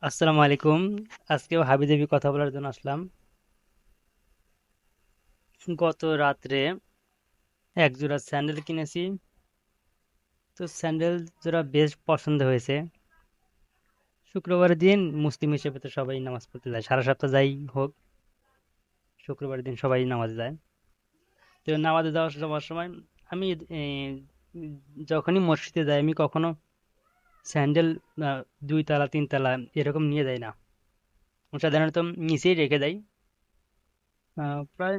আসসালামু আলাইকুম। আজকেও হাবিজাবি কথা বলার জন্য আসলাম। গত রাত্রে এক জোড়া স্যান্ডেল কিনেছি। তো স্যান্ডেল জোড়া বেশ পছন্দ হয়েছে। শুক্রবার দিন মুসলিম হিসেবে তো সবাই নামাজ পড়তে যায়, সারা সপ্তাহ যাই হোক, শুক্রবার দিন সবাই নামাজ যায়। তো নামাজে যাওয়ার সময় আমি এ, যখনই মসজিদে যাই আমি কখনো স্যান্ডেল 2 তলা 3 তলা এরকম নিয়ে যাই না। সাধারণত নিচেই রেখে দেয়। প্রায়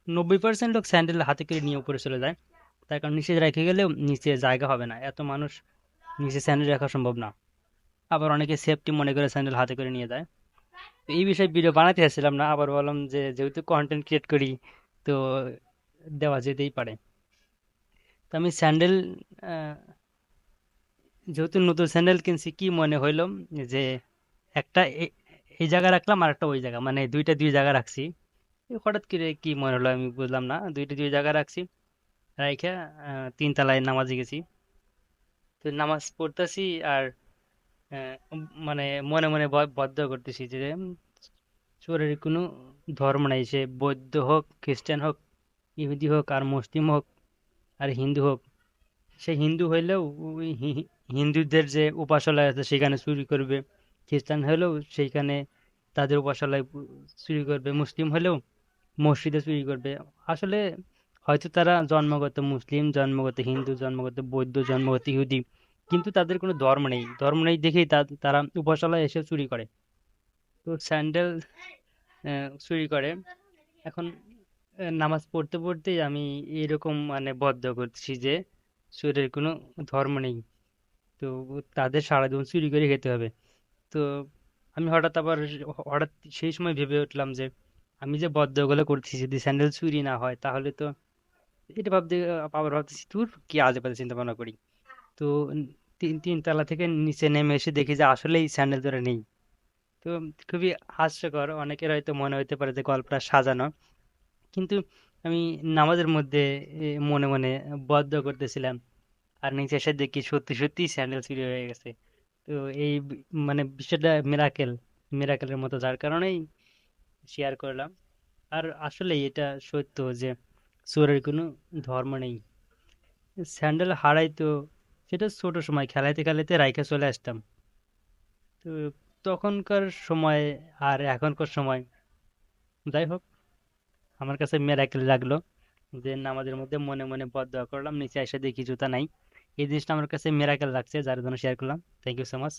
90% লোক স্যান্ডেল হাতে করে নিয়ে উপরে চলে যায়, তার কারণ নিচে রেখে গেলেও নিচে জায়গা হবে না, এত মানুষ নিচে স্যান্ডেল রাখা সম্ভব না। আবার অনেকে সেফটি মনে করে স্যান্ডেল হাতে করে নিয়ে যায়। তো এই বিষয়ে ভিডিও বানাতে চাচ্ছিলাম না, আবার বললাম যে যেহেতু কন্টেন্ট ক্রিয়েট করি, তো দেওয়া যেতেই পারে। তো আমি স্যান্ডেল যেহেতু নতুন স্যান্ডেল কিনছি, কি মনে হইলো যে একটা এই জায়গা রাখলাম আর একটা ওই জায়গা, মানে দুইটা দুই জায়গা রাখছি। হঠাৎ করে কি মনে হলো আমি বুঝলাম না, দুইটা দুই জায়গা রাখছি। রাইখা 3 তলায় নামাজে গেছি। তো নামাজ পড়তেছি আর মানে মনে মনে বদ্ধ করতেছি যে চোরের কোনো ধর্ম নাই, সে বৌদ্ধ হোক, খ্রিস্টান হোক, ইহুদি হোক, আর মুসলিম হোক, আর হিন্দু হোক। সে হিন্দু হইলেও ওই হিন্দুদের যে উপাসনালয় আছে সেখানে চুরি করবে, খ্রিস্টান হলেও সেইখানে তাদের উপাসনালয় চুরি করবে, মুসলিম হলেও মসজিদে চুরি করবে। আসলে হয়তো তারা জন্মগত মুসলিম, জন্মগত হিন্দু, জন্মগত বৌদ্ধ, জন্মগত ইহুদি, কিন্তু তাদের কোনো ধর্ম নেই। ধর্ম নেই দেখেই তারা উপাসনালয়ে এসে চুরি করে। তো স্যান্ডেল চুরি করে। এখন নামাজ পড়তে পড়তেই আমি এরকম মানে বদ্ধ করছি যে চোরের কোনো ধর্ম নেই, তো তাদের সারা জীবন চুরি করে খেতে হবে। তো আমি হঠাৎ সেই সময় ভেবে উঠলাম যে আমি যে বদ্ধগুলো করছি, যদি স্যান্ডেল চুরি না হয় তাহলে তো এটা আবার ভাবতেছি তোর কি আজে বাজে চিন্তা ভাবনা করি। তো তিন তলা থেকে নিচে নেমে এসে দেখি যে আসলেই স্যান্ডেল জোড়া নেই। তো খুবই হাস্যকর, অনেকের হয়তো মনে হতে পারে যে গল্পটা সাজানো, কিন্তু আমি নামাজের মধ্যে মনে মনে বদ্ধ করতেছিলাম, আর নিচে এসে দেখি সত্যি সত্যি স্যান্ডেল চুরি হয়ে গেছে। তো এই মানে বিষয়টা মিরাকেলের মতো, যার কারণেই শেয়ার করলাম। আর আসলে এটা সত্য যে চোরের কোনো ধর্ম নেই। স্যান্ডেল হারাইতো, সেটা ছোট সময় খেলাইতে খেলাইতে রাইখা চলে আসতাম। তো তখনকার সময় আর এখনকার সময় যাই হোক, আমার কাছে মেরাকেল লাগলো যে নামাজের মধ্যে মনে মনে বদদোয়া করলাম, নিচে এসে দেখি জুতা নাই। এই জিনিসটা আমার কাছে মেরাকেল লাগছে, যার জন্য শেয়ার করলাম। Thank you so much.